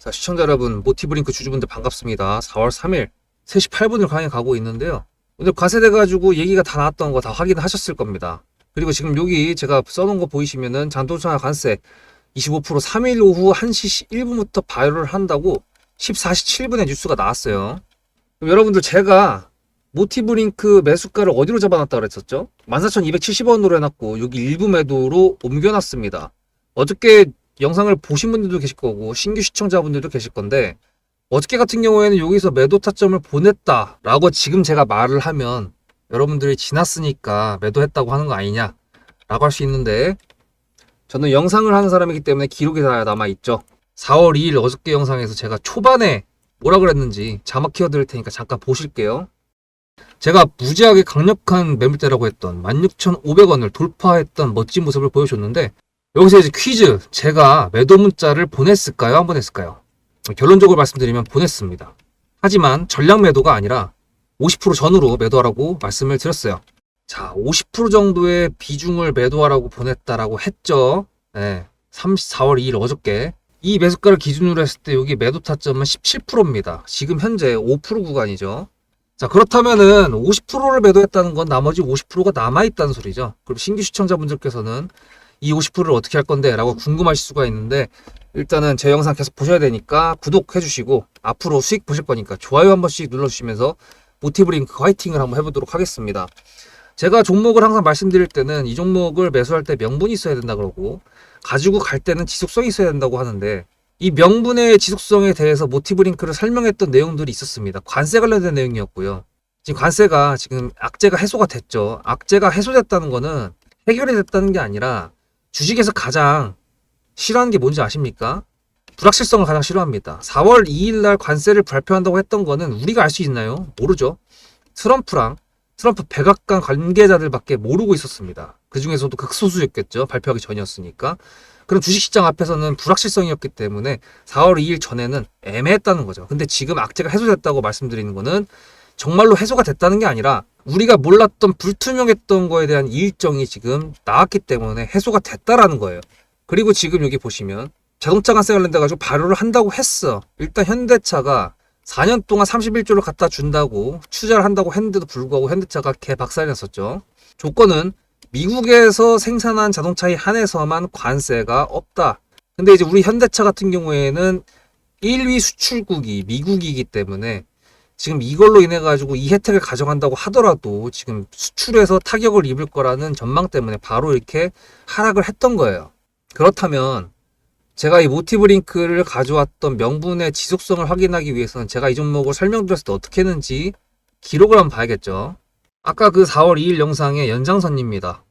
자, 시청자 여러분, 모티브링크 주주분들 반갑습니다. 4월 3일 3시 8분을 강의 가고 있는데요. 오늘 과세돼가지고 얘기가 다 나왔던 거 다 확인하셨을 겁니다. 그리고 지금 여기 제가 써놓은 거 보이시면은 자동차 관세 25% 3일 오후 1시 1분부터 발효를 한다고 14시 7분에 뉴스가 나왔어요. 그럼 여러분들 제가 모티브링크 매수가를 어디로 잡아놨다고 그랬었죠? 14,270원으로 해놨고 여기 일부 매도로 옮겨놨습니다. 어저께 영상을 보신 분들도 계실 거고 신규 시청자분들도 계실 건데 어저께 같은 경우에는 여기서 매도 타점을 보냈다 라고 지금 제가 말을 하면 여러분들이 지났으니까 매도했다고 하는 거 아니냐 라고 할 수 있는데 저는 영상을 하는 사람이기 때문에 기록이 다 남아있죠. 4월 2일 어저께 영상에서 제가 초반에 뭐라 그랬는지 자막 키워드릴 테니까 잠깐 보실게요. 제가 무지하게 강력한 매물대라고 했던 16,500원을 돌파했던 멋진 모습을 보여줬는데 여기서 이제 퀴즈, 제가 매도 문자를 보냈을까요? 안 보냈을까요? 결론적으로 말씀드리면 보냈습니다. 하지만 전량 매도가 아니라 50% 전후로 매도하라고 말씀을 드렸어요. 자, 50% 정도의 비중을 매도하라고 보냈다라고 했죠. 네, 4월 2일 어저께. 이 매수가를 기준으로 했을 때 여기 매도 타점은 17%입니다. 지금 현재 5% 구간이죠. 자, 그렇다면은 50%를 매도했다는 건 나머지 50%가 남아있다는 소리죠. 그럼 신규 시청자분들께서는 이 50%를 어떻게 할 건데? 라고 궁금하실 수가 있는데 일단은 제 영상 계속 보셔야 되니까 구독해 주시고 앞으로 수익 보실 거니까 좋아요 한 번씩 눌러주시면서 모티브링크 화이팅을 한번 해보도록 하겠습니다. 제가 종목을 항상 말씀드릴 때는 이 종목을 매수할 때 명분이 있어야 된다 그러고 가지고 갈 때는 지속성이 있어야 된다고 하는데 이 명분의 지속성에 대해서 모티브링크를 설명했던 내용들이 있었습니다. 관세 관련된 내용이었고요. 지금 관세가 지금 악재가 해소가 됐죠. 악재가 해소됐다는 거는 해결이 됐다는 게 아니라 주식에서 가장 싫어하는 게 뭔지 아십니까? 불확실성을 가장 싫어합니다. 4월 2일 날 관세를 발표한다고 했던 거는 우리가 알 수 있나요? 모르죠. 트럼프 백악관 관계자들밖에 모르고 있었습니다. 그 중에서도 극소수였겠죠. 발표하기 전이었으니까. 그럼 주식시장 앞에서는 불확실성이었기 때문에 4월 2일 전에는 애매했다는 거죠. 근데 지금 악재가 해소됐다고 말씀드리는 거는 정말로 해소가 됐다는 게 아니라 우리가 몰랐던 불투명했던 거에 대한 일정이 지금 나왔기 때문에 해소가 됐다라는 거예요. 그리고 지금 여기 보시면 자동차 관세 관련돼 가지고 발효를 한다고 했어. 일단 현대차가 4년 동안 31조를 갖다 준다고 투자를 한다고 했는데도 불구하고 현대차가 개박살이 났었죠. 조건은 미국에서 생산한 자동차에 한해서만 관세가 없다. 근데 이제 우리 현대차 같은 경우에는 1위 수출국이 미국이기 때문에 지금 이걸로 인해 가지고 이 혜택을 가져간다고 하더라도 지금 수출에서 타격을 입을 거라는 전망 때문에 바로 이렇게 하락을 했던 거예요. 그렇다면 제가 이 모티브링크를 가져왔던 명분의 지속성을 확인하기 위해서는 제가 이 종목을 설명드렸을 때 어떻게 했는지 기록을 한번 봐야겠죠. 아까 그 4월 2일 영상의 연장선입니다.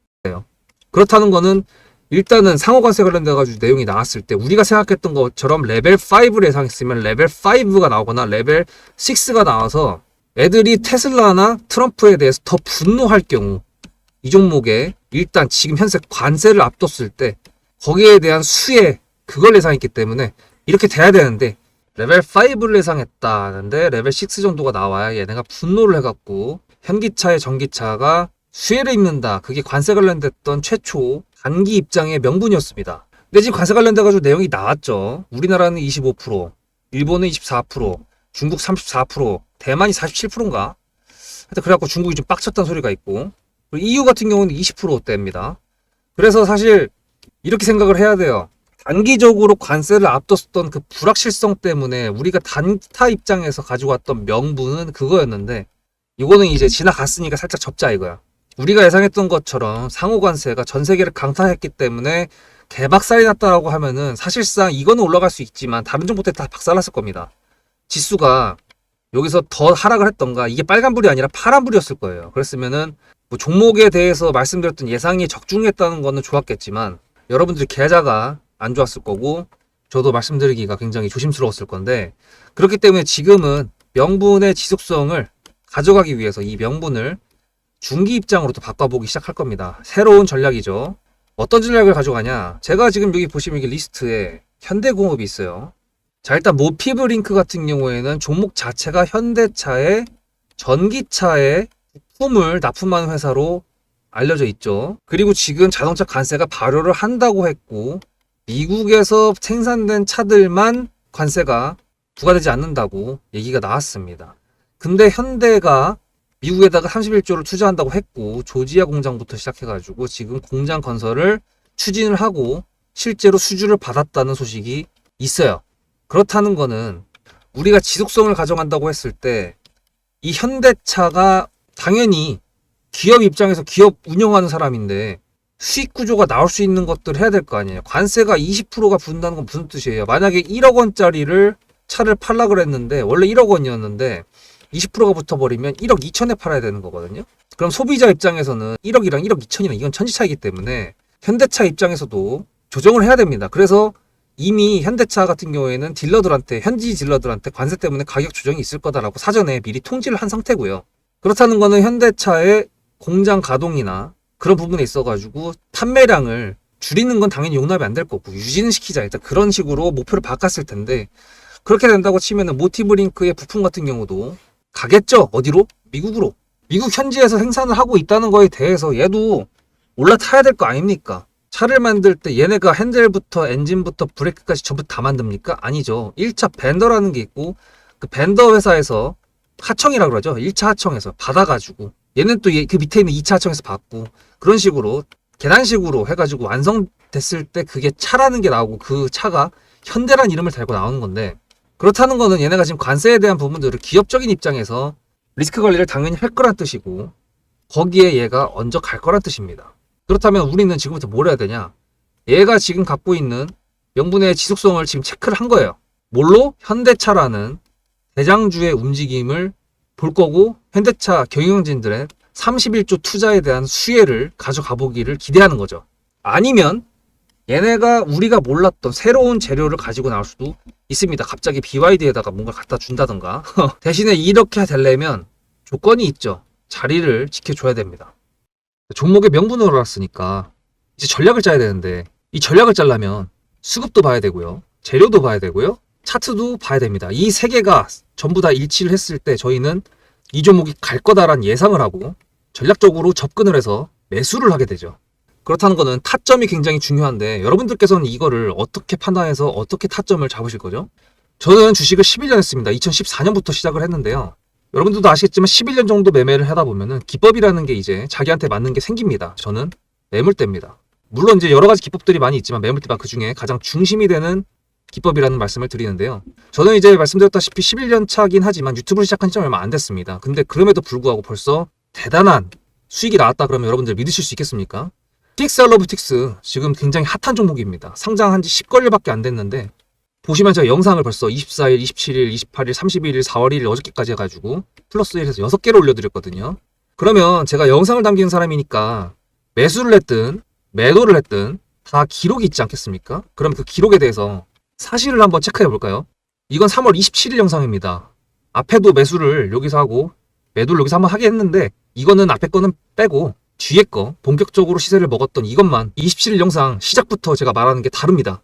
그렇다는 거는 일단은 상호관세 관련돼 가지고 내용이 나왔을 때 우리가 생각했던 것처럼 레벨 5를 예상했으면 레벨 5가 나오거나 레벨 6가 나와서 애들이 테슬라나 트럼프에 대해서 더 분노할 경우 이 종목에 일단 지금 현재 관세를 앞뒀을 때 거기에 대한 수혜 그걸 예상했기 때문에 이렇게 돼야 되는데 레벨 5를 예상했다는데 레벨 6 정도가 나와야 얘네가 분노를 해갖고 현기차의 전기차가 수혜를 입는다. 그게 관세 관련됐던 최초 단기 입장의 명분이었습니다. 근데 지금 관세 관련돼가지고 내용이 나왔죠. 우리나라는 25%, 일본은 24%, 중국 34%, 대만이 47%인가? 하여튼 그래갖고 중국이 좀 빡쳤다는 소리가 있고 EU 같은 경우는 20%대입니다. 그래서 사실 이렇게 생각을 해야 돼요. 단기적으로 관세를 앞뒀던 그 불확실성 때문에 우리가 단타 입장에서 가지고 왔던 명분은 그거였는데 이거는 이제 지나갔으니까 살짝 접자 이거야. 우리가 예상했던 것처럼 상호관세가 전 세계를 강타했기 때문에 개박살이 났다라고 하면은 사실상 이거는 올라갈 수 있지만 다른 종목 때 다 박살났을 겁니다. 지수가 여기서 더 하락을 했던가 이게 빨간불이 아니라 파란불이었을 거예요. 그랬으면은 뭐 종목에 대해서 말씀드렸던 예상이 적중했다는 거는 좋았겠지만 여러분들이 계좌가 안 좋았을 거고 저도 말씀드리기가 굉장히 조심스러웠을 건데 그렇기 때문에 지금은 명분의 지속성을 가져가기 위해서 이 명분을 중기 입장으로 또 바꿔보기 시작할 겁니다. 새로운 전략이죠. 어떤 전략을 가져가냐? 제가 지금 여기 보시면 이게 리스트에 현대공업이 있어요. 자, 일단 모티브링크 같은 경우에는 종목 자체가 현대차의 전기차의 부품을 납품하는 회사로 알려져 있죠. 그리고 지금 자동차 관세가 발효를 한다고 했고 미국에서 생산된 차들만 관세가 부과되지 않는다고 얘기가 나왔습니다. 근데 현대가 미국에다가 31조를 투자한다고 했고 조지아 공장부터 시작해가지고 지금 공장 건설을 추진을 하고 실제로 수주를 받았다는 소식이 있어요. 그렇다는 거는 우리가 지속성을 가져간다고 했을 때 이 현대차가 당연히 기업 입장에서 기업 운영하는 사람인데 수익 구조가 나올 수 있는 것들을 해야 될 거 아니에요. 관세가 20%가 붙는다는 건 무슨 뜻이에요? 만약에 1억 원짜리를 차를 팔라 그랬는데 원래 1억 원이었는데 20%가 붙어버리면 1억 2천에 팔아야 되는 거거든요. 그럼 소비자 입장에서는 1억이랑 1억 2천이랑 이건 천지차이기 때문에 현대차 입장에서도 조정을 해야 됩니다. 그래서 이미 현대차 같은 경우에는 딜러들한테 현지 딜러들한테 관세 때문에 가격 조정이 있을 거다라고 사전에 미리 통지를 한 상태고요. 그렇다는 거는 현대차의 공장 가동이나 그런 부분에 있어가지고 판매량을 줄이는 건 당연히 용납이 안 될 거고 유지는 시키자 일단 그런 식으로 목표를 바꿨을 텐데 그렇게 된다고 치면은 모티브링크의 부품 같은 경우도 가겠죠. 어디로? 미국으로. 미국 현지에서 생산을 하고 있다는 거에 대해서 얘도 올라타야 될 거 아닙니까? 차를 만들 때 얘네가 핸들부터 엔진부터 브레이크까지 전부 다 만듭니까? 아니죠. 1차 벤더라는 게 있고 그 벤더 회사에서 하청이라고 그러죠. 1차 하청에서 받아가지고 얘는 또 그 밑에 있는 2차 하청에서 받고 그런 식으로 계단식으로 해가지고 완성됐을 때 그게 차라는 게 나오고 그 차가 현대란 이름을 달고 나오는 건데 그렇다는 거는 얘네가 지금 관세에 대한 부분들을 기업적인 입장에서 리스크 관리를 당연히 할 거란 뜻이고 거기에 얘가 얹어 갈 거란 뜻입니다. 그렇다면 우리는 지금부터 뭘 해야 되냐? 얘가 지금 갖고 있는 명분의 지속성을 지금 체크를 한 거예요. 뭘로? 현대차라는 대장주의 움직임을 볼 거고 현대차 경영진들의 31조 투자에 대한 수혜를 가져가 보기를 기대하는 거죠. 아니면 얘네가 우리가 몰랐던 새로운 재료를 가지고 나올 수도 있습니다. 갑자기 BYD에다가 뭔가 갖다 준다던가. 대신에 이렇게 되려면 조건이 있죠. 자리를 지켜줘야 됩니다. 종목의 명분으로 알았으니까 이제 전략을 짜야 되는데 이 전략을 짜려면 수급도 봐야 되고요. 재료도 봐야 되고요. 차트도 봐야 됩니다. 이 세 개가 전부 다 일치를 했을 때 저희는 이 종목이 갈 거다라는 예상을 하고 전략적으로 접근을 해서 매수를 하게 되죠. 그렇다는 거는 타점이 굉장히 중요한데 여러분들께서는 이거를 어떻게 판단해서 어떻게 타점을 잡으실 거죠? 저는 주식을 11년 했습니다. 2014년부터 시작을 했는데요. 여러분들도 아시겠지만 11년 정도 매매를 하다 보면은 기법이라는 게 이제 자기한테 맞는 게 생깁니다. 저는 매물대입니다. 물론 이제 여러 가지 기법들이 많이 있지만 매물대가 그 중에 가장 중심이 되는 기법이라는 말씀을 드리는데요. 저는 이제 말씀드렸다시피 11년 차긴 하지만 유튜브를 시작한 지 얼마 안 됐습니다. 근데 그럼에도 불구하고 벌써 대단한 수익이 나왔다 그러면 여러분들 믿으실 수 있겠습니까? TXR로보틱스 지금 굉장히 핫한 종목입니다. 상장한 지 10개월밖에 안 됐는데 보시면 제가 영상을 벌써 24일, 27일, 28일, 31일, 4월 1일 어저께까지 해가지고 플러스 1에서 6개를 올려드렸거든요. 그러면 제가 영상을 남기는 사람이니까 매수를 했든 매도를 했든 다 기록이 있지 않겠습니까? 그럼 그 기록에 대해서 사실을 한번 체크해 볼까요? 이건 3월 27일 영상입니다. 앞에도 매수를 여기서 하고 매도를 여기서 한번 하게 했는데 이거는 앞에 거는 빼고 뒤에 거 본격적으로 시세를 먹었던 이것만 27일 영상 시작부터 제가 말하는 게 다릅니다.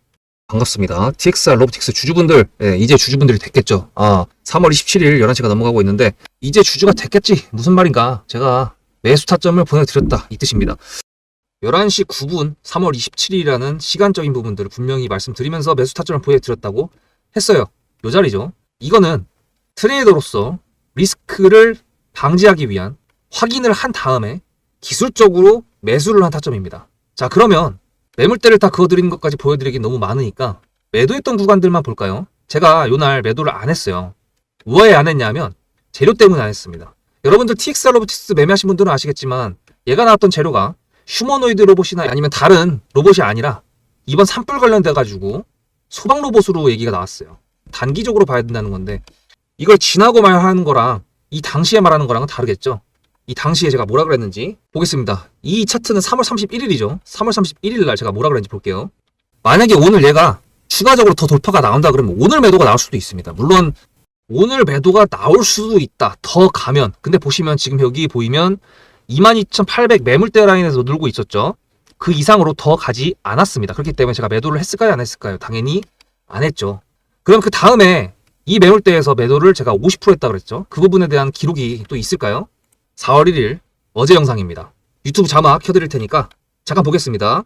반갑습니다. TXR 로보틱스 주주분들, 이제 주주분들이 됐겠죠. 3월 27일 11시가 넘어가고 있는데 이제 주주가 됐겠지. 무슨 말인가? 제가 매수 타점을 보내드렸다 이 뜻입니다. 11시 9분 3월 27일이라는 시간적인 부분들을 분명히 말씀드리면서 매수 타점을 보여드렸다고 했어요. 요 자리죠. 이거는 트레이더로서 리스크를 방지하기 위한 확인을 한 다음에 기술적으로 매수를 한 타점입니다. 자, 그러면 매물대를 다 그어드리는 것까지 보여드리긴 너무 많으니까 매도했던 구간들만 볼까요? 제가 요날 매도를 안 했어요. 왜 안 했냐면 재료 때문에 안 했습니다. 여러분들 TXR 로보틱스 매매하신 분들은 아시겠지만 얘가 나왔던 재료가 휴머노이드 로봇이나 아니면 다른 로봇이 아니라 이번 산불 관련돼 가지고 소방 로봇으로 얘기가 나왔어요. 단기적으로 봐야 된다는 건데 이걸 지나고 말하는 거랑 이 당시에 말하는 거랑은 다르겠죠. 이 당시에 제가 뭐라 그랬는지 보겠습니다. 이 차트는 3월 31일이죠. 3월 31일 날 제가 뭐라 그랬는지 볼게요. 만약에 오늘 얘가 추가적으로 더 돌파가 나온다 그러면 오늘 매도가 나올 수도 있습니다. 물론 오늘 매도가 나올 수도 있다. 더 가면. 근데 보시면 지금 여기 보이면 22,800 매물대 라인에서 놀고 있었죠. 그 이상으로 더 가지 않았습니다. 그렇기 때문에 제가 매도를 했을까요? 안 했을까요? 당연히 안 했죠. 그럼 그 다음에 이 매물대에서 매도를 제가 50% 했다 그랬죠. 그 부분에 대한 기록이 또 있을까요? 4월 1일 어제 영상입니다. 유튜브 자막 켜드릴 테니까 잠깐 보겠습니다.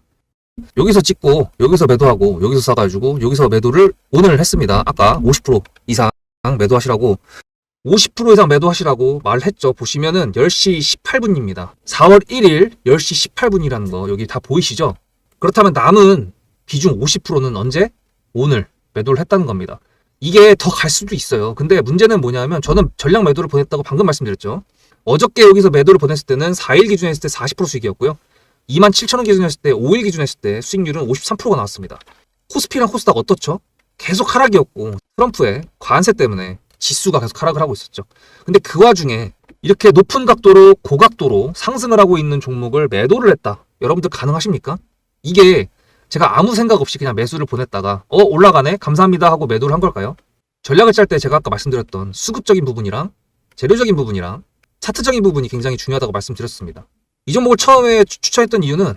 여기서 찍고 여기서 매도하고 여기서 사가지고 여기서 매도를 오늘 했습니다. 아까 50% 이상 매도하시라고 50% 이상 매도하시라고 말했죠. 보시면은 10시 18분입니다. 4월 1일 10시 18분이라는 거 여기 다 보이시죠? 그렇다면 남은 비중 50%는 언제? 오늘 매도를 했다는 겁니다. 이게 더 갈 수도 있어요. 근데 문제는 뭐냐면 저는 전량 매도를 보냈다고 방금 말씀드렸죠. 어저께 여기서 매도를 보냈을 때는 4일 기준 했을 때 40% 수익이었고요. 27,000원 기준 했을 때 5일 기준 했을 때 수익률은 53%가 나왔습니다. 코스피랑 코스닥 어떻죠? 계속 하락이었고 트럼프의 관세 때문에 지수가 계속 하락을 하고 있었죠. 근데 그 와중에 이렇게 높은 각도로 고각도로 상승을 하고 있는 종목을 매도를 했다. 여러분들 가능하십니까? 이게 제가 아무 생각 없이 그냥 매수를 보냈다가 올라가네? 감사합니다 하고 매도를 한 걸까요? 전략을 짤 때 제가 아까 말씀드렸던 수급적인 부분이랑 재료적인 부분이랑 차트적인 부분이 굉장히 중요하다고 말씀드렸습니다. 이 종목을 처음에 추천했던 이유는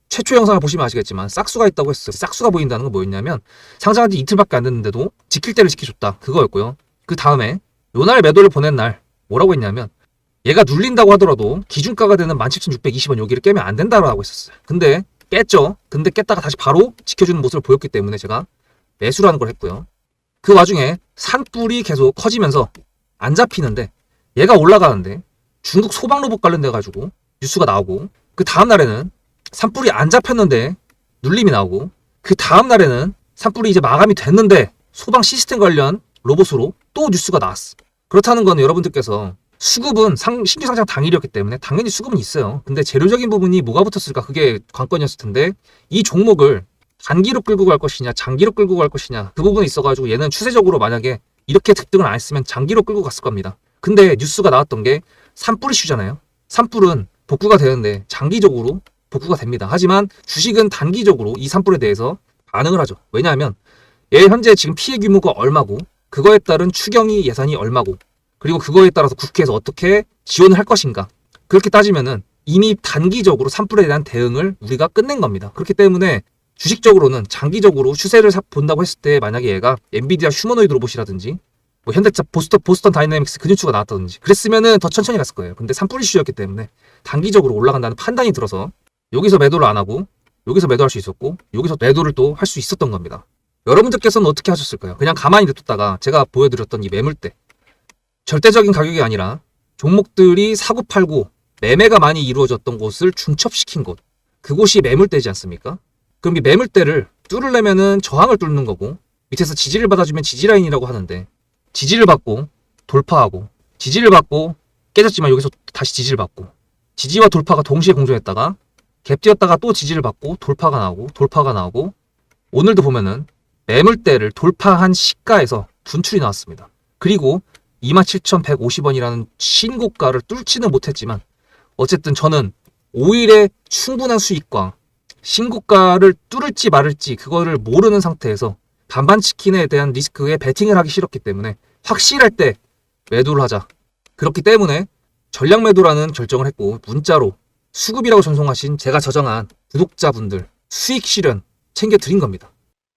최초 영상을 보시면 아시겠지만 싹수가 있다고 했어요. 싹수가 보인다는 건 뭐였냐면 상장한 지 이틀밖에 안 됐는데도 지킬 때를 지켜줬다. 그거였고요. 그 다음에 요날 매도를 보낸 날 뭐라고 했냐면 얘가 눌린다고 하더라도 기준가가 되는 17,620원 여기를 깨면 안 된다고 했었어요. 근데 깼죠. 근데 깼다가 다시 바로 지켜주는 모습을 보였기 때문에 제가 매수라는 걸 했고요. 그 와중에 산불이 계속 커지면서 안 잡히는데 얘가 올라가는데 중국 소방 로봇 관련돼 가지고 뉴스가 나오고 그 다음 날에는 산불이 안 잡혔는데 눌림이 나오고 그 다음 날에는 산불이 이제 마감이 됐는데 소방 시스템 관련 로봇으로 또 뉴스가 나왔어. 그렇다는 건 여러분들께서 수급은 신규 상장 당일이었기 때문에 당연히 수급은 있어요. 근데 재료적인 부분이 뭐가 붙었을까? 그게 관건이었을 텐데 이 종목을 단기로 끌고 갈 것이냐 장기로 끌고 갈 것이냐 그 부분이 있어가지고 얘는 추세적으로 만약에 이렇게 급등을 안 했으면 장기로 끌고 갔을 겁니다. 근데 뉴스가 나왔던 게 산불 이슈잖아요. 산불은 복구가 되는데 장기적으로 복구가 됩니다. 하지만 주식은 단기적으로 이 산불에 대해서 반응을 하죠. 왜냐하면 얘 현재 지금 피해 규모가 얼마고 그거에 따른 추경이 예산이 얼마고 그리고 그거에 따라서 국회에서 어떻게 지원을 할 것인가. 그렇게 따지면은 이미 단기적으로 산불에 대한 대응을 우리가 끝낸 겁니다. 그렇기 때문에 주식적으로는 장기적으로 추세를 본다고 했을 때 만약에 얘가 엔비디아 휴머노이드 로봇이라든지 뭐 현대차 보스턴 다이내믹스 그 뉴스가 나왔다든지 그랬으면은 더 천천히 갔을 거예요. 근데 산불 이슈였기 때문에 단기적으로 올라간다는 판단이 들어서 여기서 매도를 안 하고 여기서 매도할 수 있었고 여기서 매도를 또 할 수 있었던 겁니다. 여러분들께서는 어떻게 하셨을까요? 그냥 가만히 냅뒀다가 제가 보여드렸던 이 매물대 절대적인 가격이 아니라 종목들이 사고 팔고 매매가 많이 이루어졌던 곳을 중첩시킨 곳 그곳이 매물대지 않습니까? 그럼 이 매물대를 뚫으려면은 저항을 뚫는 거고 밑에서 지지를 받아주면 지지라인이라고 하는데 지지를 받고 돌파하고 지지를 받고 깨졌지만 여기서 다시 지지를 받고 지지와 돌파가 동시에 공존했다가 갭 뛰었다가 또 지지를 받고 돌파가 나오고 오늘도 보면은 매물대를 돌파한 시가에서 분출이 나왔습니다. 그리고 27,150원이라는 신고가를 뚫지는 못했지만 어쨌든 저는 5일의 충분한 수익과 신고가를 뚫을지 말을지 그거를 모르는 상태에서 반반 치킨에 대한 리스크에 베팅을 하기 싫었기 때문에 확실할 때 매도를 하자. 그렇기 때문에 전략 매도라는 결정을 했고 문자로 수급이라고 전송하신 제가 저장한 구독자분들 수익 실현 챙겨드린 겁니다.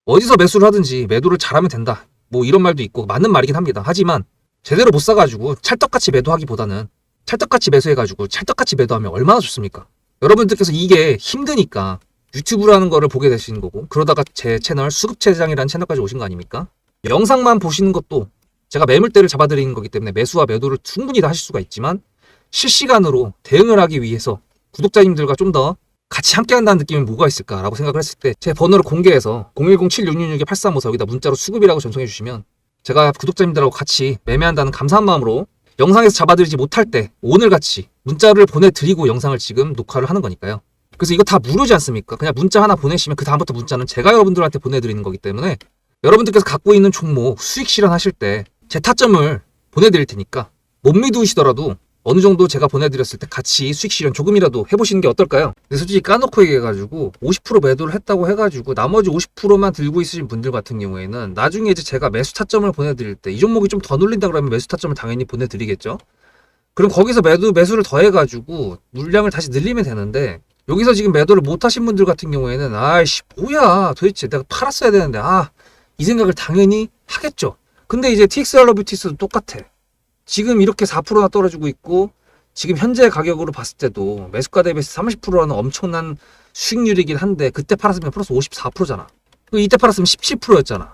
어디서 매수를 하든지 매도를 잘하면 된다. 뭐 이런 말도 있고 맞는 말이긴 합니다. 하지만 제대로 못 사가지고 찰떡같이 매도하기보다는 찰떡같이 매수해가지고 찰떡같이 매도하면 얼마나 좋습니까? 여러분들께서 이게 힘드니까 유튜브라는 거를 보게 되시는 거고 그러다가 제 채널 수급체장이라는 채널까지 오신 거 아닙니까? 영상만 보시는 것도 제가 매물대를 잡아드리는 거기 때문에 매수와 매도를 충분히 다 하실 수가 있지만 실시간으로 대응을 하기 위해서 구독자님들과 좀 더 같이 함께 한다는 느낌이 뭐가 있을까라고 생각을 했을 때 제 번호를 공개해서 010-7666-8354 여기다 문자로 수급이라고 전송해 주시면 제가 구독자님들하고 같이 매매한다는 감사한 마음으로 영상에서 잡아드리지 못할 때 오늘같이 문자를 보내드리고 영상을 지금 녹화를 하는 거니까요. 그래서 이거 다 무료지 않습니까? 그냥 문자 하나 보내시면 그 다음부터 문자는 제가 여러분들한테 보내드리는 거기 때문에 여러분들께서 갖고 있는 종목 수익 실현하실 때 제 타점을 보내드릴 테니까 못 믿으시더라도 어느 정도 제가 보내드렸을 때 같이 수익 실현 조금이라도 해보시는 게 어떨까요? 근데 솔직히 까놓고 얘기해가지고 50% 매도를 했다고 해가지고 나머지 50%만 들고 있으신 분들 같은 경우에는 나중에 이제 제가 매수 타점을 보내드릴 때 이 종목이 좀 더 눌린다 그러면 매수 타점을 당연히 보내드리겠죠? 그럼 거기서 매수를 더 해가지고 물량을 다시 늘리면 되는데 여기서 지금 매도를 못 하신 분들 같은 경우에는 아이씨 뭐야 도대체 내가 팔았어야 되는데 이 생각을 당연히 하겠죠. 근데 이제 TX 알러뷰티스도 똑같아. 지금 이렇게 4%나 떨어지고 있고 지금 현재 가격으로 봤을 때도 매수가 대비해서 30%라는 엄청난 수익률이긴 한데 그때 팔았으면 플러스 54%잖아. 이때 팔았으면 17%였잖아.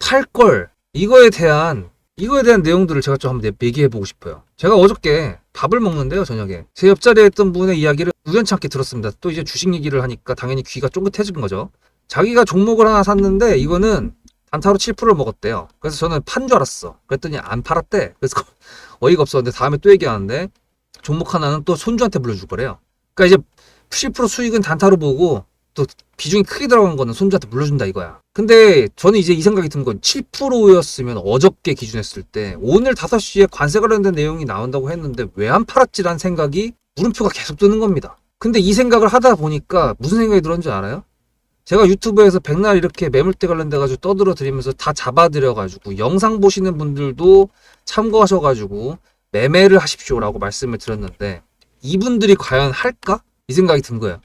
팔 걸. 이거에 대한 내용들을 제가 좀 한번 얘기해 보고 싶어요. 제가 어저께 밥을 먹는데요, 저녁에. 제 옆자리에 있던 분의 이야기를 우연찮게 들었습니다. 또 이제 주식 얘기를 하니까 당연히 귀가 쫑긋해진 거죠. 자기가 종목을 하나 샀는데 이거는 단타로 7%를 먹었대요. 그래서 저는 판 줄 알았어. 그랬더니 안 팔았대. 그래서 어이가 없었는데 다음에 또 얘기하는데 종목 하나는 또 손주한테 물려줄 거래요. 그러니까 이제 7% 수익은 단타로 보고 또 비중이 크게 들어간 거는 손주한테 물려준다 이거야. 근데 저는 이제 이 생각이 든 건 7%였으면 어저께 기준했을 때 오늘 5시에 관세 관련된 내용이 나온다고 했는데 왜 안 팔았지라는 생각이 물음표가 계속 뜨는 겁니다. 근데 이 생각을 하다 보니까 무슨 생각이 들었는지 알아요? 제가 유튜브에서 백날 이렇게 매물대 관련돼가지고 떠들어 드리면서 다 잡아드려가지고 영상 보시는 분들도 참고하셔가지고 매매를 하십시오라고 말씀을 드렸는데 이분들이 과연 할까? 이 생각이 든 거예요.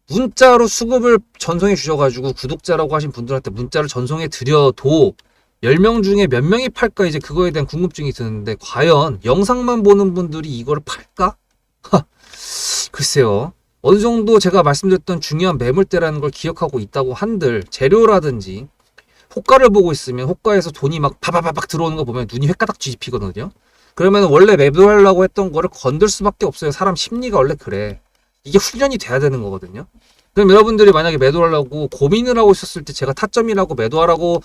문자로 수급을 전송해 주셔가지고 구독자라고 하신 분들한테 문자를 전송해 드려도 10명 중에 몇 명이 팔까 이제 그거에 대한 궁금증이 드는데 과연 영상만 보는 분들이 이걸 팔까? 글쎄요. 어느 정도 제가 말씀드렸던 중요한 매물대라는 걸 기억하고 있다고 한들 재료라든지 호가를 보고 있으면 호가에서 돈이 막 바바바박 들어오는 거 보면 눈이 횟가닥 뒤집히거든요. 그러면 원래 매도하려고 했던 거를 건들 수밖에 없어요. 사람 심리가 원래 그래. 이게 훈련이 돼야 되는 거거든요. 그럼 여러분들이 만약에 매도하려고 고민을 하고 있었을 때 제가 타점이라고 매도하라고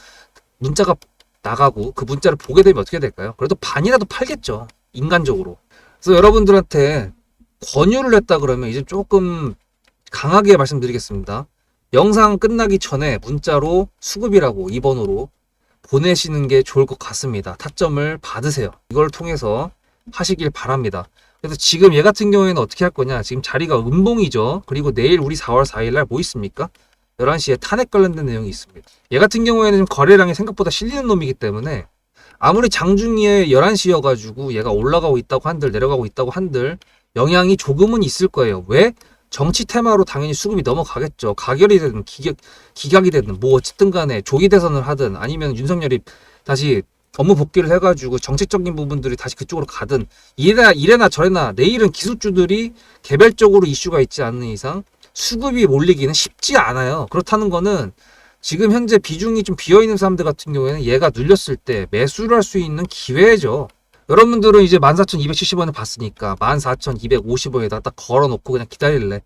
문자가 나가고 그 문자를 보게 되면 어떻게 될까요? 그래도 반이라도 팔겠죠. 인간적으로. 그래서 여러분들한테 권유를 했다 그러면 이제 조금 강하게 말씀드리겠습니다. 영상 끝나기 전에 문자로 수급이라고 2번으로 보내시는 게 좋을 것 같습니다. 타점을 받으세요. 이걸 통해서 하시길 바랍니다. 그래서 지금 얘 같은 경우에는 어떻게 할 거냐. 지금 자리가 음봉이죠. 그리고 내일 우리 4월 4일 날 뭐 있습니까? 11시에 탄핵 관련된 내용이 있습니다. 얘 같은 경우에는 거래량이 생각보다 실리는 놈이기 때문에 아무리 장중에 11시여가지고 얘가 올라가고 있다고 한들 내려가고 있다고 한들 영향이 조금은 있을 거예요. 왜? 정치 테마로 당연히 수급이 넘어가겠죠. 가결이 되든 기각이 되든 뭐 어쨌든 간에 조기 대선을 하든 아니면 윤석열이 다시 업무 복귀를 해가지고 정책적인 부분들이 다시 그쪽으로 가든 이래나 저래나 내일은 기술주들이 개별적으로 이슈가 있지 않는 이상 수급이 몰리기는 쉽지 않아요. 그렇다는 거는 지금 현재 비중이 좀 비어있는 사람들 같은 경우에는 얘가 눌렸을 때 매수를 할 수 있는 기회죠. 여러분들은 이제 14,270원을 봤으니까 14,250원에다 딱 걸어놓고 그냥 기다릴래.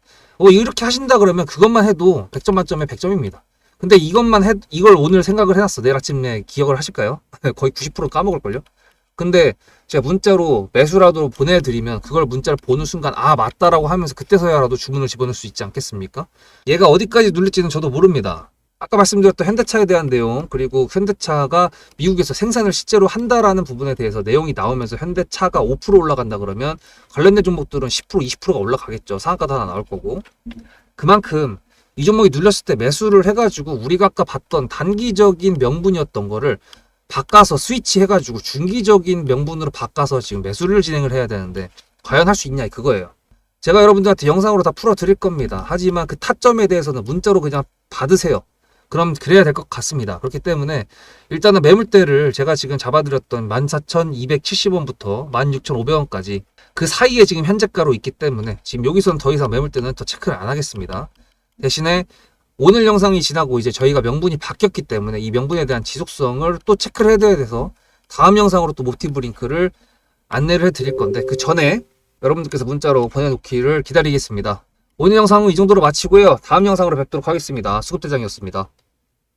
이렇게 하신다 그러면 그것만 해도 100점 만점에 100점입니다. 근데 이걸 오늘 생각을 해놨어. 내일 아침에 기억을 하실까요? 거의 90% 까먹을걸요? 근데 제가 문자로 매수라도 보내드리면 그걸 문자를 보는 순간 아 맞다라고 하면서 그때서야라도 주문을 집어넣을 수 있지 않겠습니까? 얘가 어디까지 눌릴지는 저도 모릅니다. 아까 말씀드렸던 현대차에 대한 내용 그리고 현대차가 미국에서 생산을 실제로 한다라는 부분에 대해서 내용이 나오면서 현대차가 5% 올라간다 그러면 관련된 종목들은 10% 20%가 올라가겠죠. 상한가도 하나 나올 거고 그만큼 이 종목이 눌렸을 때 매수를 해가지고 우리가 아까 봤던 단기적인 명분이었던 거를 바꿔서 스위치 해가지고 중기적인 명분으로 바꿔서 지금 매수를 진행을 해야 되는데 과연 할 수 있냐 그거예요. 제가 여러분들한테 영상으로 다 풀어 드릴 겁니다. 하지만 그 타점에 대해서는 문자로 그냥 받으세요. 그럼 그래야 될 것 같습니다. 그렇기 때문에 일단은 매물대를 제가 지금 잡아드렸던 14,270원부터 16,500원까지 그 사이에 지금 현재가로 있기 때문에 지금 여기서는 더 이상 매물대는 더 체크를 안 하겠습니다. 대신에 오늘 영상이 지나고 이제 저희가 명분이 바뀌었기 때문에 이 명분에 대한 지속성을 또 체크를 해둬야 돼서 다음 영상으로 또 모티브 링크를 안내를 해드릴 건데 그 전에 여러분들께서 문자로 보내놓기를 기다리겠습니다. 오늘 영상은 이 정도로 마치고요. 다음 영상으로 뵙도록 하겠습니다. 수급대장이었습니다.